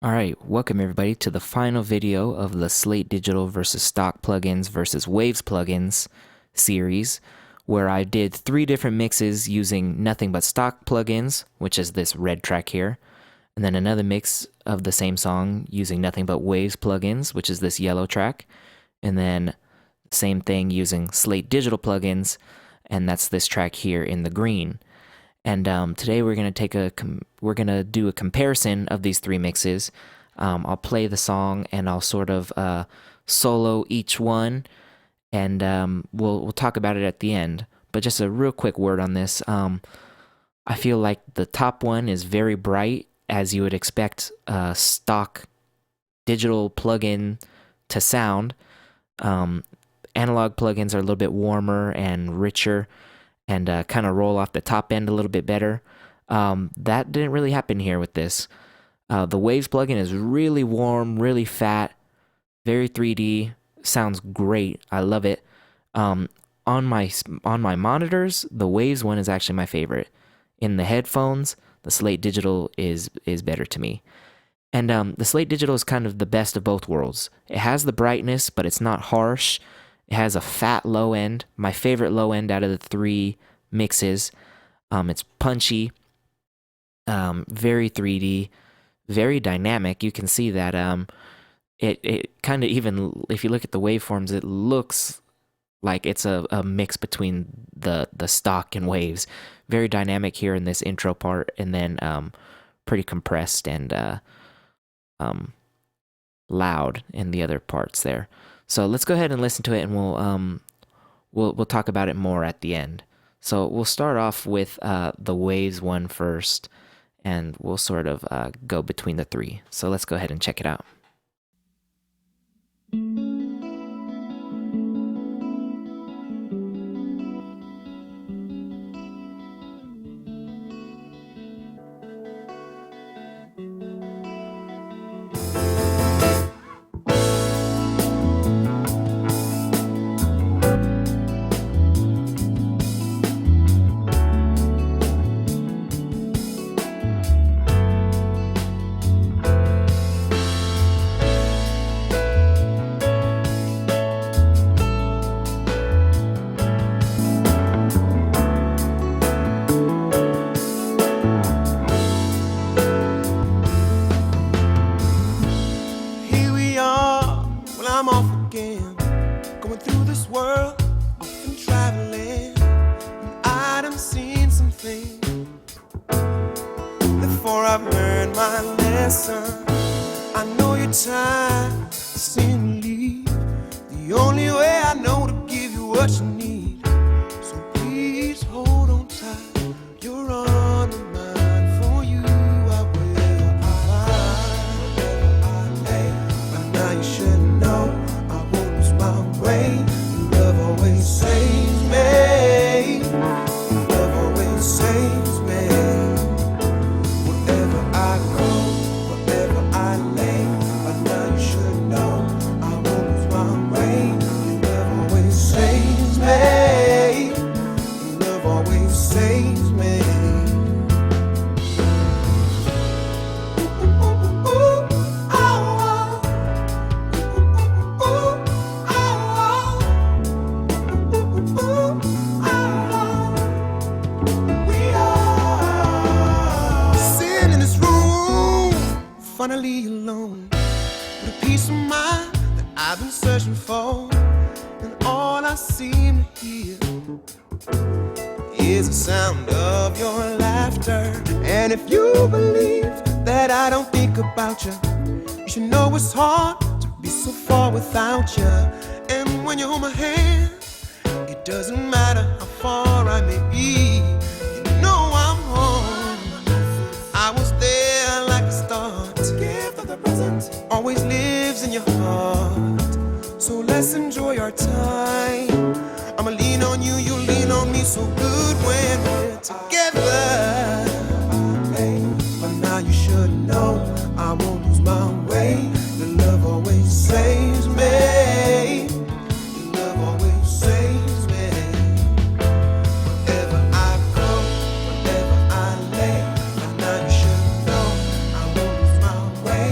Alright, welcome everybody to the final video of the Slate Digital versus Stock Plugins versus Waves Plugins series, where I did 3 different mixes using nothing but stock plugins, which is this red track here, and then another mix of the same song using nothing but Waves plugins, which is this yellow track, and then same thing using Slate Digital plugins, and that's this track here in the green. And today we're gonna do a comparison of these 3 mixes. I'll play the song and I'll sort of solo each one, and we'll talk about it at the end. But just a real quick word on this. I feel like the top one is very bright, as you would expect a stock digital plugin to sound. Analog plugins are a little bit warmer and richer, and kind of roll off the top end a little bit better. That didn't really happen here with this. The Waves plugin is really warm, really fat, very 3D, sounds great. I love it. On my monitors, the Waves one is actually my favorite. In the headphones, the Slate Digital is better to me. And the Slate Digital is kind of the best of both worlds. It has the brightness, but it's not harsh. It has a fat low end, my favorite low end out of the 3 mixes. It's punchy, very 3D, very dynamic. You can see that it kind of, even if you look at the waveforms, it looks like it's a mix between the stock and waves. Very dynamic here in this intro part, and then pretty compressed and loud in the other parts there. So let's go ahead and listen to it, and we'll talk about it more at the end. So we'll start off with the Waves one first, and we'll sort of go between the 3. So let's go ahead and check it out. I'm off again, going through this world, often traveling, and I done seen some things before I've learned my lesson. I know your time seems to leave the only way I know to give you what you need. So please hold on tight, you're on the mind. For you I will whatever I lay. By now you should know I won't lose my way. Your love always saves me. Your love always saves me. Wherever I go, wherever I lay, by now you should know I won't lose my way. Your love always saves me. Your love always saves me. Finally alone, with a peace of mind that I've been searching for, and all I seem to hear is the sound of your laughter. And if you believe that I don't think about you, you should know it's hard to be so far without you. And when you hold my hand, it doesn't matter how far I may be, you know I'm home. I was there like a star. Always lives in your heart. So let's enjoy our time. I'ma lean on you, you lean on me. So good when we're together. But now you should know I won't lose my way. Your love always saves me. Your love always saves me. Wherever I go, wherever I lay, but now you should know I won't lose my way.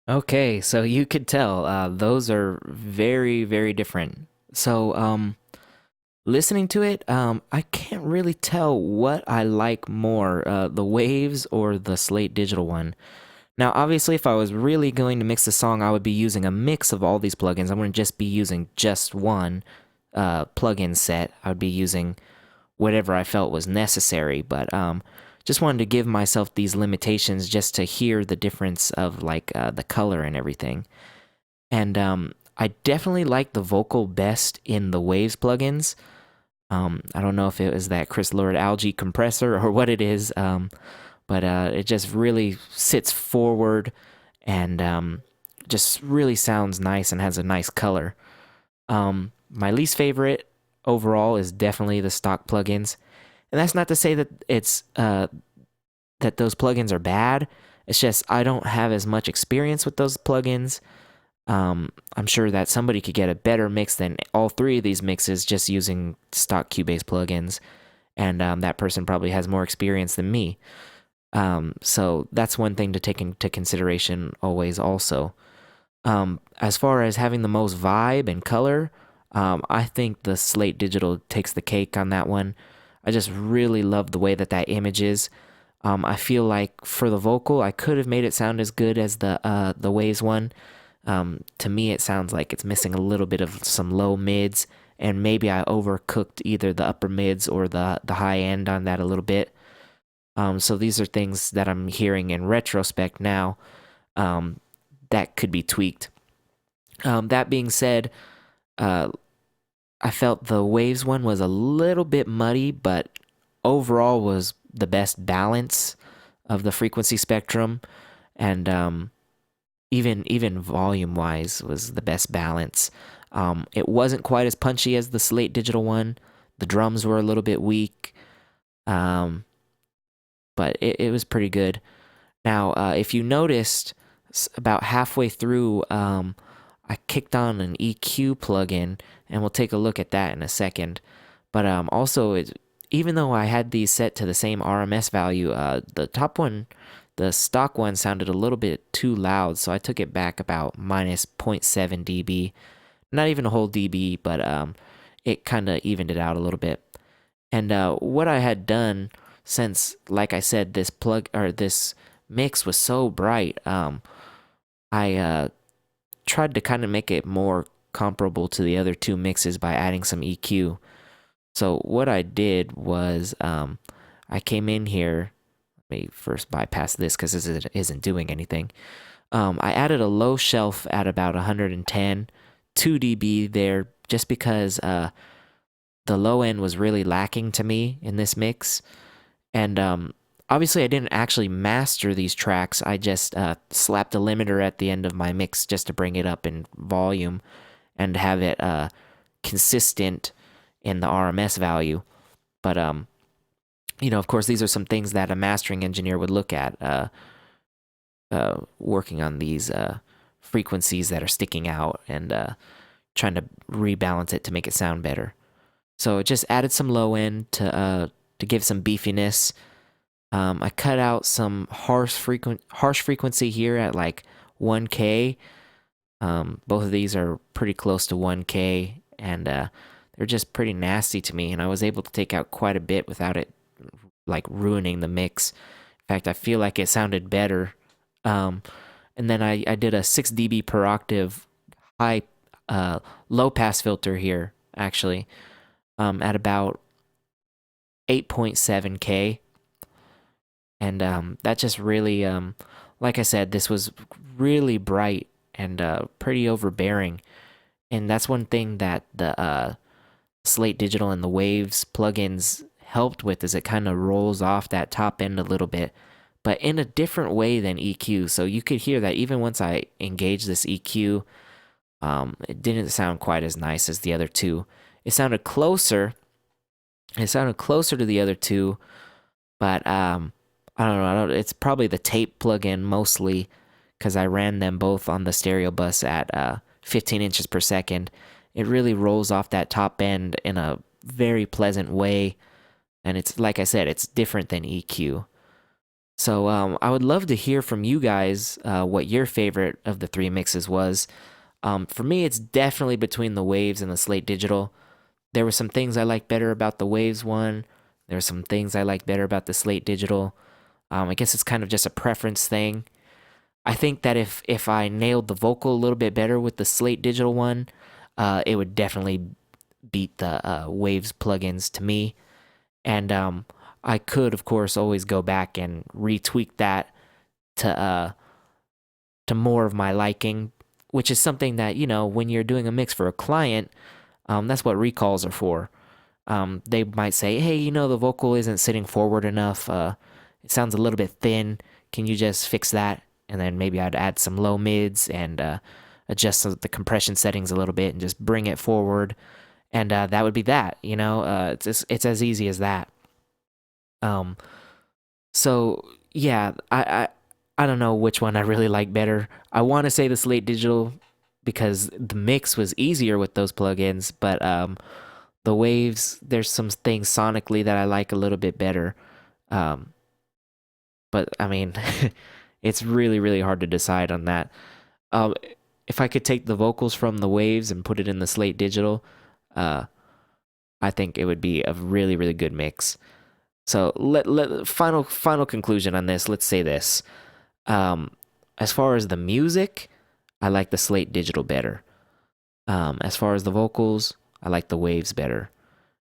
Okay, so you could tell those are very, very different. So, listening to it, I can't really tell what I like more, the Waves or the Slate Digital one. Now, obviously, if I was really going to mix the song, I would be using a mix of all these plugins. I wouldn't just be using just one plugin set. I would be using whatever I felt was necessary. But just wanted to give myself these limitations just to hear the difference of like the color and everything. And I definitely like the vocal best in the Waves plugins. I don't know if it was that Chris Lord algae compressor or what it is, but it just really sits forward and just really sounds nice and has a nice color. My least favorite overall is definitely the stock plugins, and that's not to say that it's that those plugins are bad. It's just I don't have as much experience with those plugins. I'm sure that somebody could get a better mix than all three of these mixes just using stock Cubase plugins, and that person probably has more experience than me. So that's one thing to take into consideration always. Also, as far as having the most vibe and color, I think the Slate Digital takes the cake on that one. I just really love the way that that image is. I feel like for the vocal, I could have made it sound as good as the Waves one. To me, it sounds like it's missing a little bit of some low mids, and maybe I overcooked either the upper mids or the high end on that a little bit. So these are things that I'm hearing in retrospect now that could be tweaked. That being said, I felt the Waves one was a little bit muddy, but overall was the best balance of the frequency spectrum, and even volume wise was the best balance. It wasn't quite as punchy as the Slate Digital one. The drums were a little bit weak, but it was pretty good. Now, if you noticed, about halfway through, I kicked on an EQ plugin, and we'll take a look at that in a second. But also, even though I had these set to the same RMS value, the top one, the stock one, sounded a little bit too loud, so I took it back about minus 0.7 dB. Not even a whole dB, but it kind of evened it out a little bit. And what I had done, since, like I said, this mix was so bright, I tried to kind of make it more comparable to the other two mixes by adding some EQ. So what I did was I came in here. Let me first bypass this because this isn't doing anything. I added a low shelf at about 110, 2 dB there, just because the low end was really lacking to me in this mix. And obviously, I didn't actually master these tracks. I just slapped a limiter at the end of my mix just to bring it up in volume and have it consistent in the RMS value. But of course, these are some things that a mastering engineer would look at, working on these frequencies that are sticking out and trying to rebalance it to make it sound better. So it just added some low end to give some beefiness. I cut out some harsh frequency here at like 1K. Both of these are pretty close to 1K, and they're just pretty nasty to me. And I was able to take out quite a bit without it like ruining the mix. In fact, I feel like it sounded better. And then I did a 6 dB per octave high low pass filter here actually at about 8.7K. And that just really, like I said, this was really bright and pretty overbearing. And that's one thing that the Slate Digital and the Waves plugins helped with, is it kind of rolls off that top end a little bit, but in a different way than EQ. So you could hear that even once I engaged this EQ, it didn't sound quite as nice as the other two. It sounded closer. It sounded closer to the other two, but I don't know. It's probably the tape plugin mostly, because I ran them both on the stereo bus at 15 inches per second. It really rolls off that top end in a very pleasant way, and it's, like I said, it's different than EQ. So I would love to hear from you guys what your favorite of the three mixes was. For me, it's definitely between the Waves and the Slate Digital. There were some things I liked better about the Waves one. There were some things I liked better about the Slate Digital. I guess it's kind of just a preference thing. I think that if I nailed the vocal a little bit better with the Slate Digital one, it would definitely beat the Waves plugins to me. And I could, of course, always go back and retweak that to more of my liking, which is something that, when you're doing a mix for a client, that's what recalls are for. They might say, hey, the vocal isn't sitting forward enough. It sounds a little bit thin. Can you just fix that? And then maybe I'd add some low mids and adjust the compression settings a little bit and just bring it forward. And that would be that, it's as easy as that. Um, so yeah, I don't know which one I really like better. I want to say the Slate Digital because the mix was easier with those plugins, but the Waves, there's some things sonically that I like a little bit better. But I mean, it's really, really hard to decide on that. Um, if I could take the vocals from the Waves and put it in the Slate Digital, I think it would be a really, really good mix. So final conclusion on this. Let's say this. As far as the music, I like the Slate Digital better. As far as the vocals, I like the Waves better.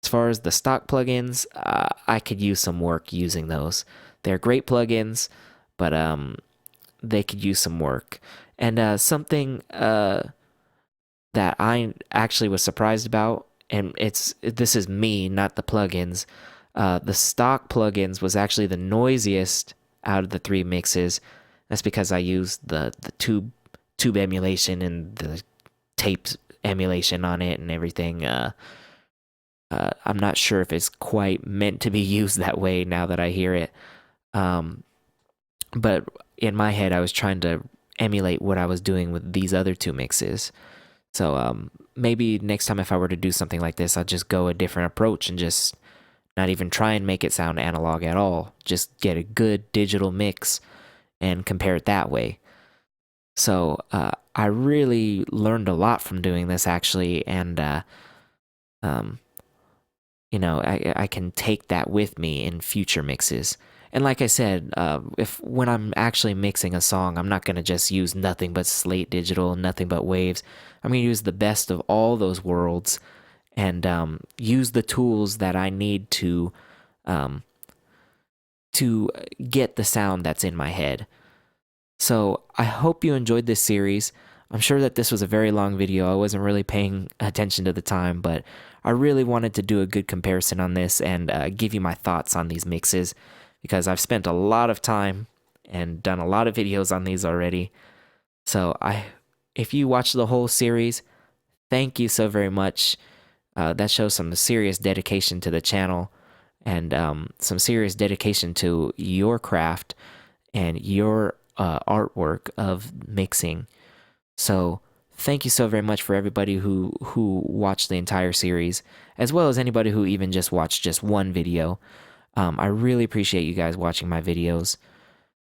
As far as the stock plugins, I could use some work using those. They're great plugins, but they could use some work. And something that I actually was surprised about, and this is me, not the plugins. The stock plugins was actually the noisiest out of the three mixes. That's because I used the tube emulation and the tape emulation on it and everything. I'm not sure if it's quite meant to be used that way now that I hear it. But in my head, I was trying to emulate what I was doing with these other two mixes. So maybe next time if I were to do something like this, I'll just go a different approach and just not even try and make it sound analog at all. Just get a good digital mix and compare it that way. So I really learned a lot from doing this actually, and I can take that with me in future mixes. And like I said, when I'm actually mixing a song, I'm not gonna just use nothing but Slate Digital, nothing but Waves. I'm gonna use the best of all those worlds and use the tools that I need to get the sound that's in my head. So I hope you enjoyed this series. I'm sure that this was a very long video. I wasn't really paying attention to the time, but I really wanted to do a good comparison on this and give you my thoughts on these mixes because I've spent a lot of time and done a lot of videos on these already. So if you watch the whole series, thank you so very much. That shows some serious dedication to the channel and some serious dedication to your craft and your artwork of mixing. So thank you so very much for everybody who watched the entire series, as well as anybody who even just watched just one video. I really appreciate you guys watching my videos.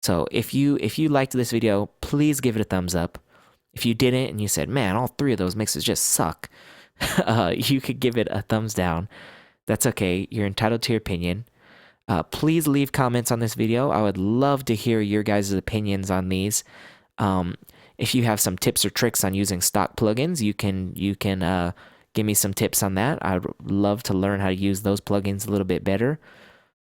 So if you liked this video, please give it a thumbs up. If you didn't and you said, man, all three of those mixes just suck, you could give it a thumbs down. That's okay. You're entitled to your opinion. Please leave comments on this video. I would love to hear your guys' opinions on these. If you have some tips or tricks on using stock plugins, you can give me some tips on that. I'd love to learn how to use those plugins a little bit better.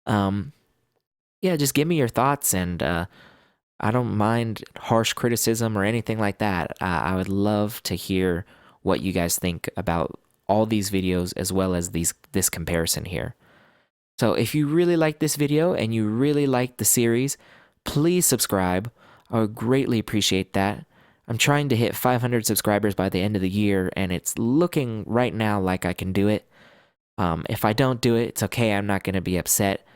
Yeah, just give me your thoughts, and I don't mind harsh criticism or anything like that. I would love to hear what you guys think about all these videos as well as this comparison here. So if you really like this video and you really like the series, please subscribe. I would greatly appreciate that. I'm trying to hit 500 subscribers by the end of the year, and it's looking right now like I can do it. If I don't do it, it's okay. I'm not going to be upset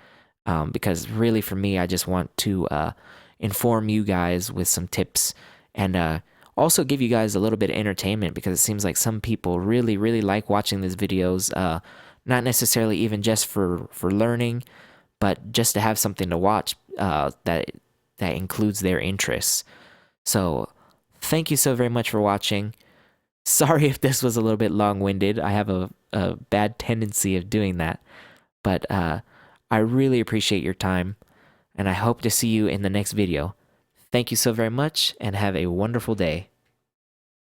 because really for me, I just want to inform you guys with some tips and also give you guys a little bit of entertainment because it seems like some people really, really like watching these videos, not necessarily even just for learning, but just to have something to watch that includes their interests. So thank you so very much for watching. Sorry if this was a little bit long-winded. I have a bad tendency of doing that. But I really appreciate your time, and I hope to see you in the next video. Thank you so very much, and have a wonderful day.